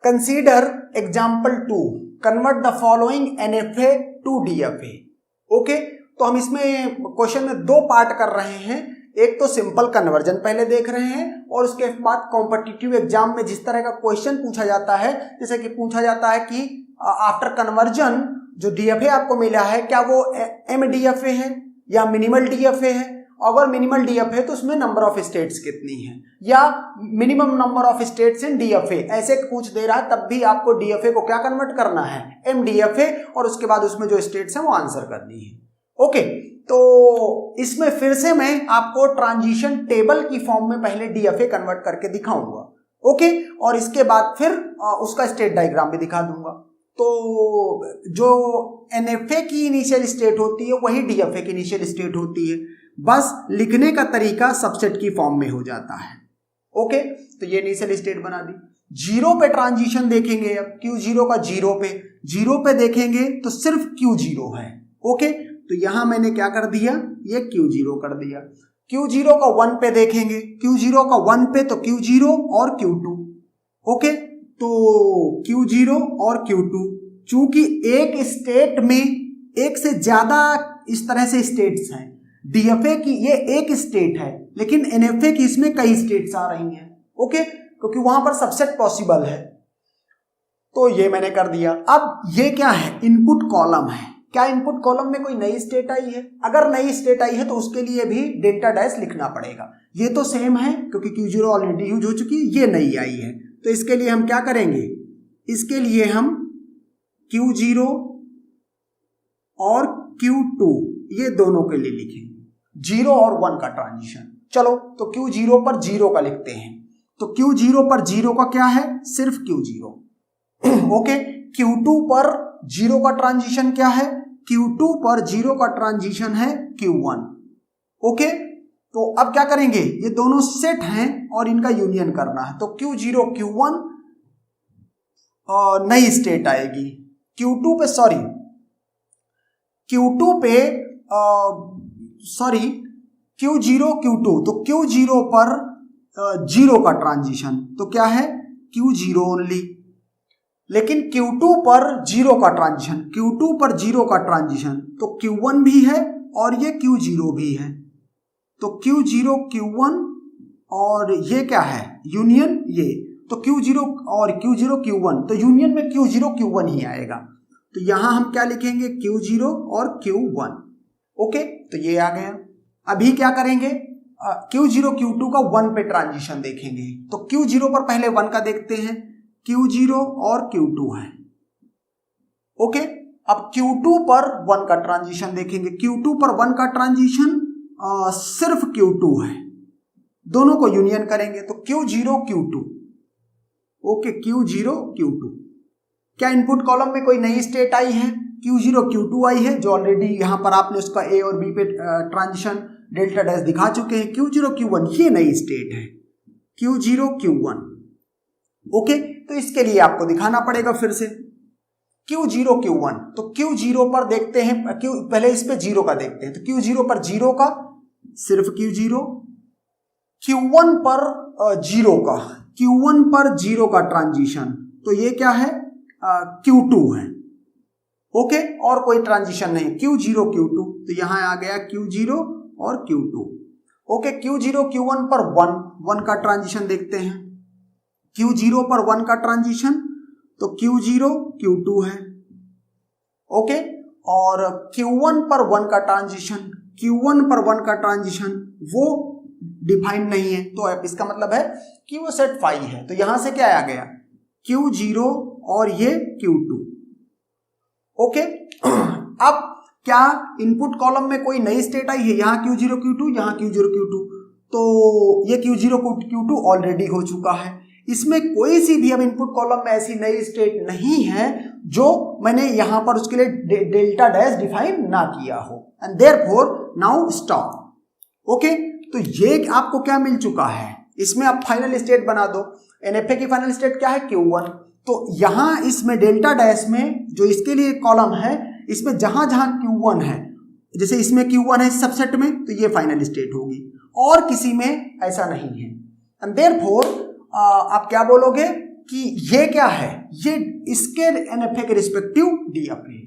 Consider example 2, convert the following NFA to DFA। Okay, तो हम इसमें क्वेश्चन में दो पार्ट कर रहे हैं। एक तो सिंपल कन्वर्जन पहले देख रहे हैं और उसके बाद कॉम्पिटिटिव एग्जाम में जिस तरह का क्वेश्चन पूछा जाता है, जैसे कि पूछा जाता है कि आफ्टर कन्वर्जन जो DFA आपको मिला है क्या वो MDFA है या मिनिमल DFA है। अगर मिनिमल DFA है तो उसमें नंबर ऑफ स्टेट्स कितनी है, या minimum number of states in DFA, ऐसे पूछ दे रहा है तब भी आपको DFA को क्या कन्वर्ट करना है, MDFA, और उसके बाद उसमें जो स्टेट्स है वो आंसर करनी है। ओके, तो इसमें फिर से मैं आपको ट्रांजिशन टेबल की फॉर्म में पहले DFA कन्वर्ट करके दिखाऊंगा। ओके, और इसके बाद फिर उसका स्टेट डायग्राम भी दिखा दूंगा। तो जो NFA की इनिशियल स्टेट होती है वही DFA की इनिशियल स्टेट होती है, बस लिखने का तरीका सबसेट की फॉर्म में हो जाता है। ओके, तो ये इनिशियल स्टेट बना दी। जीरो पे ट्रांजिशन देखेंगे, अब Q0 का जीरो पे देखेंगे तो सिर्फ Q0 है। ओके, तो यहां मैंने क्या कर दिया, ये Q0 कर दिया। Q0 का 1 पे देखेंगे, Q0 का 1 पे तो Q0 और Q2। ओके, तो Q0 और Q2, चूंकि एक स्टेट में एक से ज्यादा इस तरह से स्टेट्स हैं, DFA की ये एक स्टेट है लेकिन NFA की इसमें कई स्टेट्स आ रही हैं। ओके, क्योंकि वहां पर सबसेट पॉसिबल है, तो ये मैंने कर दिया। अब ये क्या है, इनपुट कॉलम है। क्या इनपुट कॉलम में कोई नई स्टेट आई है? अगर नई स्टेट आई है तो उसके लिए भी डेल्टा डैश लिखना पड़ेगा। ये तो सेम है क्योंकि Q0 ऑलरेडी यूज हो चुकी है, ये नई आई है, तो इसके लिए हम क्या करेंगे, इसके लिए हम Q0 और Q2 ये दोनों के लिए लिखेंगे, 0 और 1 का ट्रांजिशन। चलो, तो Q0 पर 0 का लिखते हैं, तो Q0 पर 0 का क्या है, सिर्फ Q0। ओके, Q2 पर 0 का ट्रांजिशन क्या है, Q2 पर 0 का ट्रांजिशन है Q1। ओके, तो अब क्या करेंगे, ये दोनों सेट हैं और इनका यूनियन करना है, तो Q0 Q1 नई स्टेट आएगी। Q2 पे Q0 Q2, तो Q0 पर 0 का ट्रांजिशन तो क्या है, Q0 ओनली। लेकिन Q2 पर 0 का ट्रांजिशन, Q2 पर 0 का ट्रांजिशन तो Q1 भी है और ये Q0 भी है, तो Q0 Q1 और ये क्या है, यूनियन, ये तो Q0 और Q0 Q1, तो यूनियन में Q0 Q1 ही आएगा। तो यहां हम क्या लिखेंगे, Q0 और Q1। ओके, तो ये आ गया। अभी क्या करेंगे, Q0 Q2 का 1 पे ट्रांजिशन देखेंगे, तो Q0 पर पहले 1 का देखते हैं, Q0 और Q2 है। ओके, अब Q2 पर 1 का ट्रांजिशन देखेंगे, Q2 पर 1 का ट्रांजिशन सिर्फ Q2 है, दोनों को यूनियन करेंगे तो Q0 Q2। Okay, Q0 Q2। क्या इनपुट कॉलम में कोई नई स्टेट आई है, Q0 Q2 आई है, जो ऑलरेडी यहां पर आपने उसका A और B पे ट्रांजिशन डेल्टा डैश दिखा चुके हैं। Q0 Q1 ये नई स्टेट है, Q0 Q1। ओके, तो इसके लिए आपको दिखाना पड़ेगा फिर से Q0 Q1, तो Q0 पर देखते हैं, पहले इस पे 0 का देखते हैं, तो Q0 पर 0 का सिर्फ Q0, Q1 पर 0 का, Q1 पर 0 का ट्रांजिशन तो ये क्या है, Q2 है। ओके, और कोई ट्रांजिशन नहीं, Q0 Q2, तो यहां आ गया Q0 और Q2। ओके, Q0 Q1 पर 1 का ट्रांजिशन देखते हैं, Q0 पर 1 का ट्रांजिशन तो Q0 Q2 है। ओके, और Q1 पर 1 का ट्रांजिशन, Q1 पर 1 का ट्रांजिशन वो डिफाइन नहीं है, तो इसका मतलब है कि वो सेट फाई है, तो यहां से क्या आ गया, Q0 और ये Q2। ओके, अब क्या इनपुट कॉलम में कोई नई स्टेट आई है, यहां Q0 Q2, यहां Q0 Q2, तो ये Q0 Q2 ऑलरेडी हो चुका है, इसमें कोई सी भी अब इनपुट कॉलम में ऐसी नई स्टेट नहीं है जो मैंने यहां पर उसके लिए डेल्टा डैश डिफाइन ना किया हो, and therefore now stop. Okay, तो ये आपको क्या मिल चुका है, इसमें आप फाइनल स्टेट बना दो। NFA की फाइनल स्टेट क्या है, Q1, तो यहां इसमें डेल्टा डैश में जो इसके लिए कॉलम है, इसमें जहां जहां Q1 है, जैसे इसमें Q1 है सबसेट में, तो ये फाइनल स्टेट होगी, और किसी में ऐसा नहीं है, एंड देयरफॉर आप क्या बोलोगे, कि ये क्या है, ये इसके NFA के रिस्पेक्टिव DFA।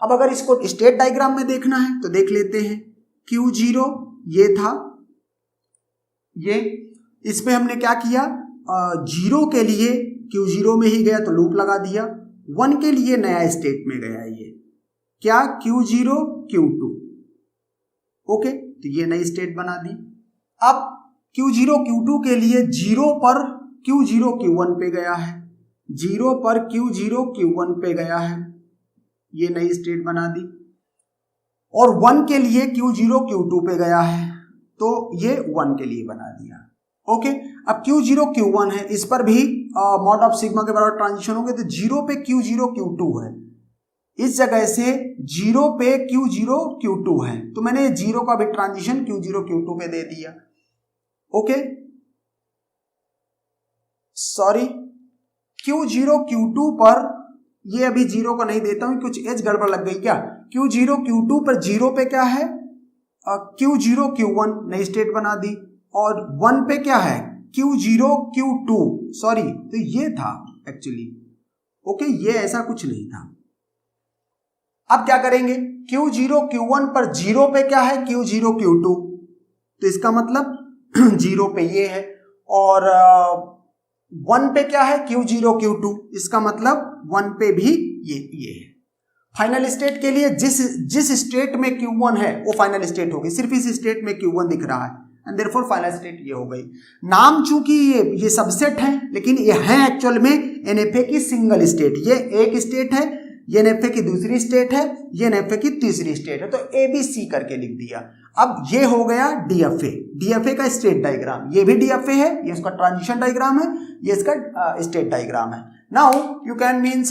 अब अगर इसको स्टेट डायग्राम में देखना है तो देख लेते हैं। Q0 ये था, ये इसमें हमने क्या किया, 0 के लिए Q0 में ही गया तो लूप लगा दिया, 1 के लिए नया स्टेट में गया, ये क्या Q0 Q2, ओके, तो ये नई स्टेट बना दी। अब Q0 Q2 के लिए 0 पर Q0 Q1 पे गया है, 0 पर Q0 Q1 पे गया है, ये नई स्टेट बना दी। और 1 के लिए Q0 Q2 पे गया है तो ये 1 के लिए बना दिया, ओके। अब Q0 Q1 है, इस पर भी मॉड ऑफ सिग्मा के बराबर ट्रांजिशन होंगे, तो 0 पे Q0 Q2 है, इस जगह से 0 पे Q0 Q2 है, तो मैंने 0 का भी ट्रांजिशन Q0 Q2 पे दे दिया, ओके। सॉरी, Q0 Q2 पर ये अभी 0 को नहीं देता हूं, कुछ एज गड़बड़ लग गई क्या। Q0 Q2 पर 0 पे क्या है, Q0 Q1 नई स्टेट बना दी, और 1 पे क्या है Q0 Q2, सॉरी, तो ये था एक्चुअली, ओके, ये ऐसा कुछ नहीं था। अब क्या करेंगे, Q0 Q1 पर 0 पे क्या है Q0 Q2, तो इसका मतलब 0 पे ये है, और 1 पे क्या है Q0 Q2, इसका मतलब 1 पे भी ये है। फाइनल स्टेट के लिए जिस स्टेट में Q1 है वो फाइनल स्टेट होगी, सिर्फ इस स्टेट में Q1 दिख रहा है, एंड देयरफॉर फाइनल स्टेट ये हो गई। नाम चूंकि ये सबसेट है, लेकिन ये है एक्चुअल में NFA की सिंगल स्टेट, ये एक स्टेट है, ये NFA की दूसरी स्टेट है, ये NFA की तीसरी स्टेट है, तो ABC करके लिख दिया। अब ये हो गया DFA का स्टेट डायग्राम, ये भी DFA है, ये उसका ट्रांजिशन डायग्राम है, ये इसका स्टेट डायग्राम है। Now you can means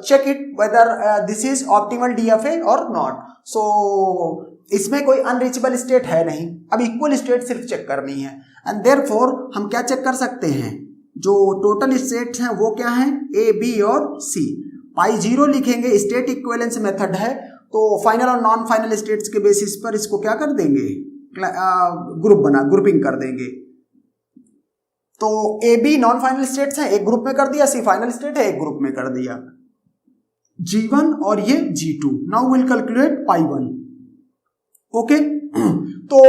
check it whether this is optimal DFA और नॉट। सो इसमें कोई अनरीचेबल स्टेट है नहीं, अब इक्वल स्टेट सिर्फ चेक करनी है, एंड देयरफॉर हम क्या चेक कर सकते हैं, जो टोटल स्टेट्स हैं वो क्या हैं, A, B और C। पाई 0 लिखेंगे, स्टेट इक्विवेलेंस मेथड है, तो फाइनल और नॉन फाइनल स्टेट्स के बेसिस पर इसको क्या कर देंगे, ग्रुपिंग कर देंगे। तो A, B non final states हैं, एक ग्रुप में कर दिया, C फाइनल स्टेट है, एक ग्रुप में कर दिया, G1 और ये G2। Now will calculate pi 1, okay. तो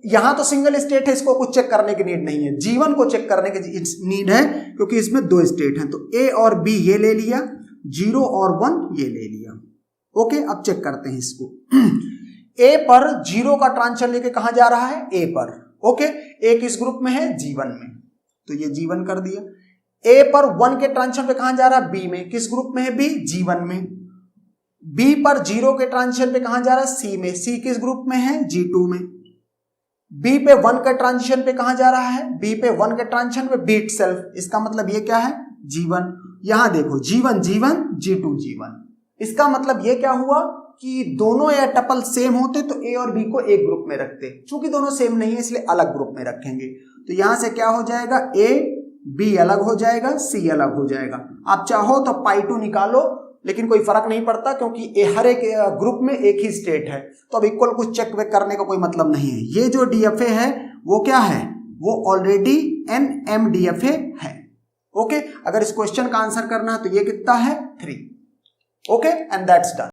यहां तो सिंगल स्टेट है, इसको कुछ चेक करने की नीड नहीं है, G1 को चेक करने की नीड है, क्योंकि इसमें 2 स्टेट हैं, तो A और B ये ले लिया, 0 और 1 ये ले लिया, ओके। अब चेक करते हैं इसको। A पर 0 का ट्रांजिशन लेके कहां जा रहा है, A पर, ओके। A किस ग्रुप में है, G1 में, तो ये G1 कर दिया। A पर 1 के ट्रांजिशन पे कहां जा रहा है, B में, किस ग्रुप में है B, G1 में। B पर 0 के ट्रांजिशन पे कहां जा रहा है, C में, C किस ग्रुप में है, G2 में। B पे 1 के ट्रांजिशन पे कहां जा रहा है, B पे 1 के ट्रांजिशन पे B इटसेल्फ, इसका मतलब ये क्या है, G1। यहां देखो G1 G1 G2 G1, इसका मतलब ये क्या हुआ कि दोनों या टपल सेम होते तो A और B को एक ग्रुप में रखते, चूंकि दोनों सेम नहीं है इसलिए अलग ग्रुप में रखेंगे, तो यहां से क्या हो जाएगा, A B अलग हो जाएगा, C अलग हो जाएगा। आप चाहो तो पाई 2 निकालो, लेकिन कोई फर्क नहीं पड़ता, क्योंकि हर एक ग्रुप में एक ही स्टेट है, तो अब इक्वल कुछ चेक वेक करने का कोई मतलब नहीं है। ये जो DFA है वो क्या है, वो ऑलरेडी NMDFA है, ओके। अगर इस क्वेश्चन का आंसर करना है तो ये कितना है, 3, ओके, एंड दैट्स डन।